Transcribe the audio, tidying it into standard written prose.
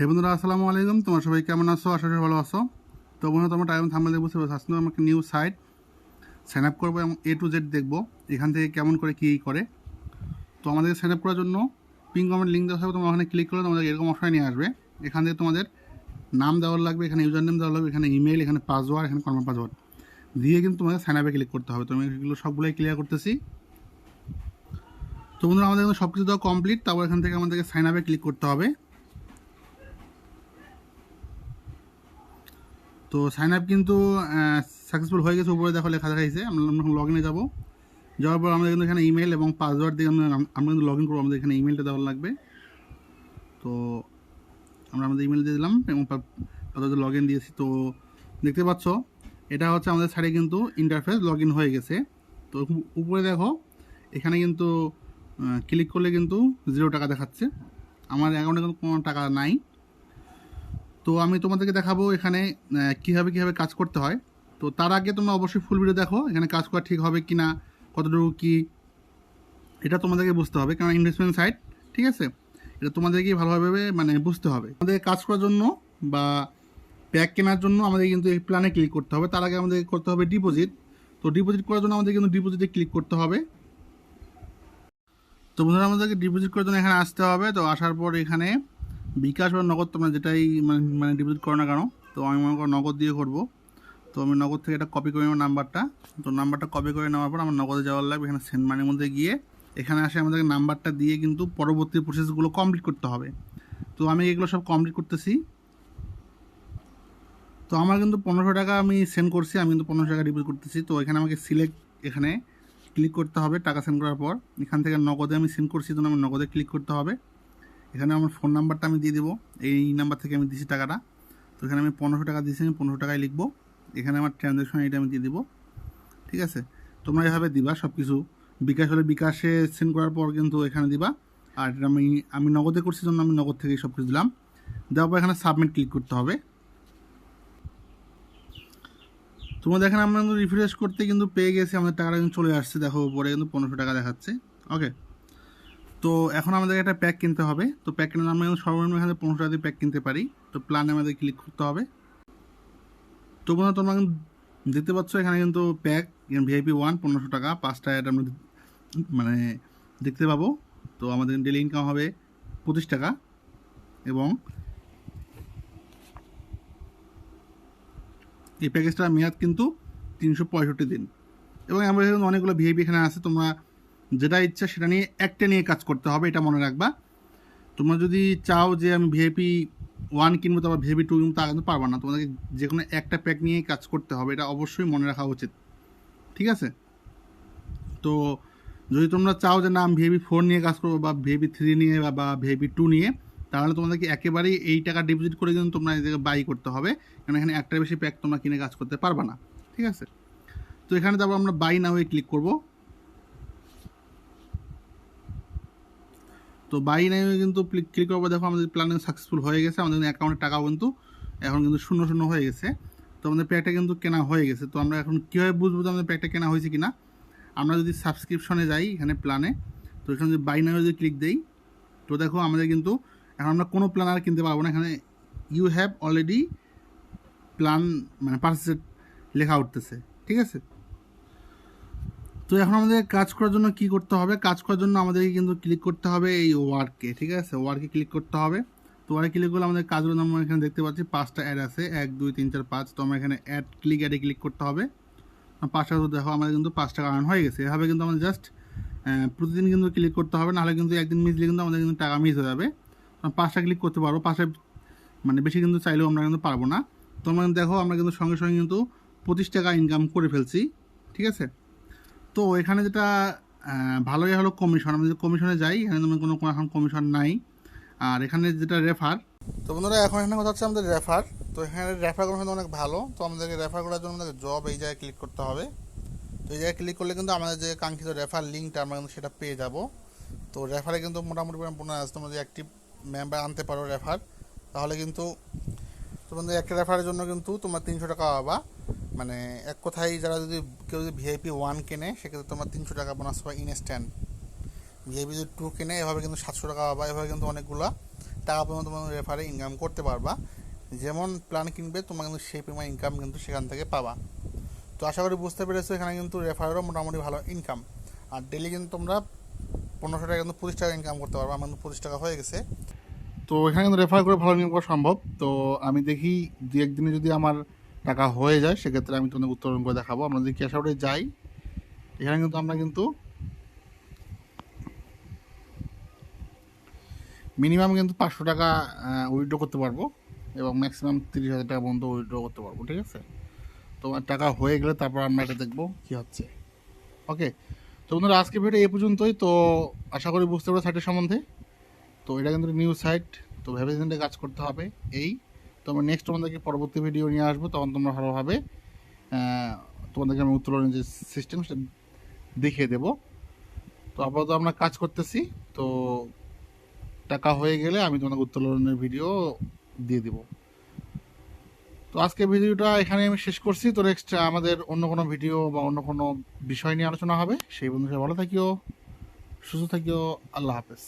হে বন্ধুরা, আসসালামু আলাইকুম। তোমার সবাই কেমন আছো? আশা করি ভালো আছো। তো বন্ধুরা, তোমার টাইম থাম্বনেল দেখে বুঝতে পারছো আজকে আমরা একটা নিউ সাইট সাইন আপ করবো এবং A to Z দেখবো এখান থেকে কেমন করে কী করে। তো আমাদের সাইন আপ করার জন্য পিন কমেন্ট লিঙ্ক দেওয়া থাকবে, তোমরা ওখানে ক্লিক করলে তোমাদের এরকম অপশন নিয়ে আসবে। এখান থেকে তোমাদের নাম দেওয়ার লাগবে, এখানে ইউজার নেম দেওয়া লাগবে, এখানে ইমেল, এখানে পাসওয়ার্ড, এখানে কনফার্ম পাসওয়ার্ড দিয়ে কিন্তু তোমাদের সাইন আপে ক্লিক করতে হবে। তো আমি এগুলো সবগুলোই ক্লিয়ার করতেছি। তো বন্ধুরা, আমাদের কিন্তু সব কিছু দেওয়া কমপ্লিট। তারপর এখান থেকে আমাদেরকে সাইন আপে ক্লিক করতে হবে। তো সাইন আপ কিন্তু সাকসেসফুল হয়ে গেছে, উপরে দেখো লেখা দেখাইছে। আমরা লগ ইনে যাবো, যাওয়ার পর আমাদের কিন্তু এখানে ইমেল এবং পাসওয়ার্ড দিয়ে আমরা কিন্তু লগ ইন করবো। আমাদের এখানে ইমেলটা দেওয়ার লাগবে। তো আমরা আমাদের ইমেল দিয়ে দিলাম এবং পাসওয়ার্ড লগ ইন দিয়েছি। তো দেখতে পাচ্ছ এটা হচ্ছে আমাদের সাইডে কিন্তু ইন্টারফেস লগ ইন হয়ে গেছে। তো উপরে দেখো এখানে কিন্তু ক্লিক করলে কিন্তু 0 টাকা দেখাচ্ছে। আমার অ্যাকাউন্টে কিন্তু কোনো টাকা নাই। তো আমি তোমাদেরকে দেখাবো এখানে কীভাবে কাজ করতে হয়। তো তার আগে তোমরা অবশ্যই ফুল ভিডিও দেখো, এখানে কাজ করা ঠিক হবে কি না, কতটুকু কী, এটা তোমাদেরকে বুঝতে হবে। কারণ ইনভেস্টমেন্ট সাইট, ঠিক আছে, এটা তোমাদেরকেই ভালোভাবে বুঝতে হবে। আমাদের কাজ করার জন্য বা প্যাক কেনার জন্য আমাদের কিন্তু এই প্ল্যানে ক্লিক করতে হবে। তার আগে আমাদের করতে হবে ডিপোজিট। তো ডিপোজিট করার জন্য আমাদের কিন্তু ডিপোজিটে ক্লিক করতে হবে। তো বন্ধুরা, আমাদেরকে ডিপোজিট করার জন্য এখানে আসতে হবে। তো আসার পর এখানে বিকাশ বা নগদ তোমরা যেটাই ডিপোজিট করো না কেন, তো আমি মনে করো নগদ দিয়ে করবো। তো আমি নগদ থেকে এটা কপি করে নেব নাম্বারটা। তো নাম্বারটা কপি করে নেওয়ার পর আমার নগদে যাওয়ার লাগবে। এখানে সেন্ড মানির মধ্যে গিয়ে এখানে আসে আমাদেরকে নাম্বারটা দিয়ে কিন্তু পরবর্তী প্রসেসগুলো কমপ্লিট করতে হবে। তো আমি এগুলো সব কমপ্লিট করতেছি। তো আমার কিন্তু 1500 টাকা আমি সেন্ড করছি, আমি কিন্তু 1500 টাকা ডিপোজিট করতেছি। তো এখানে আমাকে সিলেক্ট, এখানে ক্লিক করতে হবে। টাকা সেন্ড করার পর এখান থেকে নগদে আমি সেন্ড করছি, তো আমার নগদে ক্লিক করতে হবে। এখানে আমার ফোন নাম্বারটা আমি দিয়ে দেবো, এই নাম্বার থেকে আমি দিচ্ছি টাকাটা। তো এখানে আমি 1500 টাকা দিয়েছি, আমি 1500 টাকায় লিখবো। এখানে আমার ট্রানজ্যাকশন এটা আমি দিয়ে দেবো, ঠিক আছে। তোমরা এভাবে দিবা সব কিছু। বিকাশ হলে বিকাশে সেন্ড করার পর কিন্তু এখানে দিবা। আর আমি নগদে করছি জন্য আমি নগদ থেকে সব কিছু দিলাম। দেওয়ার পর এখানে সাবমিট ক্লিক করতে হবে। তোমাদের এখানে আমরা কিন্তু রিফ্রেশ করতে কিন্তু পেয়ে গেছি, আমাদের টাকাটা কিন্তু চলে আসছে। দেখো উপরে কিন্তু 1500 টাকা দেখাচ্ছে। ওকে, তো এখন আমাদের একটা প্যাক কিনতে হবে। তো প্যাক কিনলে আমরা সর্বনিম্ন এখানে 1500 টাকা দিয়ে প্যাক কিনতে পারি। তো প্ল্যানে আমাদের ক্লিক করতে হবে। তো বন্ধুরা, তোমরা দেখতে পাচ্ছ এখানে কিন্তু প্যাক VIP 1 1500 টাকা 5টা অ্যাড আমরা দেখতে পাবো। তো আমাদের ডেলি ইনকাম হবে 25 টাকা এবং এই প্যাকেজটার মেয়াদ কিন্তু 365 দিন। এবং আমরা এখানে অনেকগুলো VIP এখানে আছে, তোমরা যেটা ইচ্ছা সেটা নিয়ে একটা নিয়ে কাজ করতে হবে, এটা মনে রাখবা। তোমরা যদি চাও যে আমি VIP 1 কিনবো তারপর VIP 2 কিনবো, তা কিন্তু পারবা না। তোমাদেরকে যে কোনো একটা প্যাক নিয়ে কাজ করতে হবে, এটা অবশ্যই মনে রাখা উচিত, ঠিক আছে। তো যদি তোমরা চাও যে না আমি VIP 4 নিয়ে কাজ করবো বা VIP 3 নিয়ে বা VIP 2 নিয়ে, তাহলে তোমাদেরকে একেবারেই এই টাকা ডিপোজিট করে কিন্তু তোমরা এই জায়গায় বাই করতে হবে। কারণ এখানে একটা বেশি প্যাক তোমরা কিনে কাজ করতে পারবা না, ঠিক আছে। তো এখানে তারপর আমরা বাই নাও ক্লিক করব। তো বাই নাও কিন্তু ক্লিক করবো। দেখো আমাদের প্ল্যানিং সাকসেসফুল হয়ে গেছে, আমাদের অ্যাকাউন্টের টাকাও কিন্তু এখন কিন্তু 0 হয়ে গেছে। তো আমাদের প্যাকটা কিন্তু কেনা হয়ে গেছে। তো আমরা এখন কীভাবে বুঝবো যে আমাদের প্যাকটা কেনা হয়েছে কিনা? আমরা যদি সাবস্ক্রিপশনে যাই এখানে প্ল্যানে, তো এখানে যদি বাই নাও যদি ক্লিক দেই, তো দেখো আমাদের কিন্তু এখন আমরা কোনো প্ল্যান আর কিনতে পারবো না। এখানে you have already plan purchase লেখা উঠতেছে, ঠিক আছে। তো এখন আমাদের কাজ করার জন্য কি করতে হবে? কাজ করার জন্য আমাদেরকে কিন্তু ক্লিক করতে হবে এই ওয়ার্কে, ঠিক আছে। ওয়ার্কে ক্লিক করতে হবে। তো ওয়ার্কে ক্লিক করলে আমাদের কাজগুলো আমরা এখানে দেখতে পাচ্ছি 5টা অ্যাড আছে, 1 2 3 4 5। তো আমরা এখানে অ্যাডে ক্লিক করতে হবে। 5টা দেখো আমাদের কিন্তু 5 টাকা আর্ন হয়ে গেছে। এভাবে কিন্তু আমাদের জাস্ট প্রতিদিন কিন্তু ক্লিক করতে হবে, নাহলে কিন্তু একদিন মিসলে কিন্তু আমাদের কিন্তু টাকা মিস হয়ে যাবে। 5টা ক্লিক করতে পারবো, 5টা বেশি কিন্তু চাইলেও আমরা কিন্তু পারবো না। তো আমরা দেখো আমরা কিন্তু সঙ্গে সঙ্গে কিন্তু 25 টাকা ইনকাম করে ফেলছি, ঠিক আছে। তো এখানে যেটা ভালোই হলো কমিশন। আমরা যদি কমিশনে যাই, এখানে কোনো এখন কমিশন নাই। আর এখানে যেটা রেফার, তো বন্ধুরা এখন এখানে কথা হচ্ছে আমাদের রেফার। তো এখানে রেফার করা কিন্তু অনেক ভালো। তো আমাদেরকে রেফার করার জন্য আমাদের জব এই জায়গায় ক্লিক করতে হবে। তো এই জায়গায় ক্লিক করলে কিন্তু আমাদের যে কাঙ্ক্ষিত রেফার লিঙ্কটা আমরা কিন্তু সেটা পেয়ে যাব। তো রেফারে কিন্তু মোটামুটি বোনাস আছে। তোমরা যদি অ্যাক্টিভ মেম্বার আনতে পারো রেফার, তাহলে কিন্তু তোমাদের একটা রেফারের জন্য কিন্তু তোমরা 300 টাকা পাবা। এক কথায় যারা যদি কেউ যদি VIP 1 কেনে, সেক্ষেত্রে তোমার 300 টাকা বোনাস পাবা ইনস্ট্যান্ট। VIP যদি 2 কেনে, এভাবে কিন্তু 700 টাকা পাবা। এভাবে কিন্তু অনেকগুলো টাকা পরিমাণ তোমার রেফারে ইনকাম করতে পারবা। যেমন প্ল্যান কিনবে তোমরা কিন্তু সেই পরিমাণ ইনকাম কিন্তু সেখান থেকে পাবা। তো আশা করি বুঝতে পেরেছো, এখানে কিন্তু রেফারেরও মোটামুটি ভালো ইনকাম। আর ডেলি কিন্তু তোমরা 1500 টাকা কিন্তু 25 টাকা ইনকাম করতে পারবা। আমার কিন্তু 25 টাকা হয়ে গেছে। তো এখানে কিন্তু রেফার করে ভালো ইনকাম করা সম্ভব। তো আমি দেখি 2-1 দিনে যদি আমার টাকা হয়ে যায় সেক্ষেত্রে আমি তোমাদের উত্তোলন করে দেখাবো। আমরা যদি ক্যাশ আউটে যাই, এখানে কিন্তু আমরা কিন্তু মিনিমাম কিন্তু 500 টাকা উইথড্র করতে পারবো এবং ম্যাক্সিমাম 30,000 টাকা পর্যন্ত উইথড্র করতে পারবো। ঠিক আছে, তোমার টাকা হয়ে গেলে তারপর আমরা এটা দেখবো কী হচ্ছে। ওকে, তো বন্ধুরা আজকে ভিডিও এই পর্যন্তই। তো আশা করি বুঝতে পারো সাইটের সম্বন্ধে। তো এটা কিন্তু নিউ সাইট, তো ভেবে চিন্তে কাজ করতে হবে। তো আমরা নেক্সট তোমাদেরকে পরবর্তী ভিডিও নিয়ে আসবো, তখন তোমরা ভালোভাবে তোমাদেরকে আমি উত্তোলনের যে সিস্টেম সেটা দেখিয়ে দেবো। তো আপাতত আমরা কাজ করতেছি। তো টাকা হয়ে গেলে আমি তোমাদের উত্তোলনের ভিডিও দিয়ে দিব। তো আজকে ভিডিওটা এখানে আমি শেষ করছি। তো নেক্সট আমাদের অন্য কোনো ভিডিও বা অন্য কোনো বিষয় নিয়ে আলোচনা হবে। সেই বন্ধুরা ভালো থাকিও, সুস্থ থাকিও। আল্লাহ হাফেজ।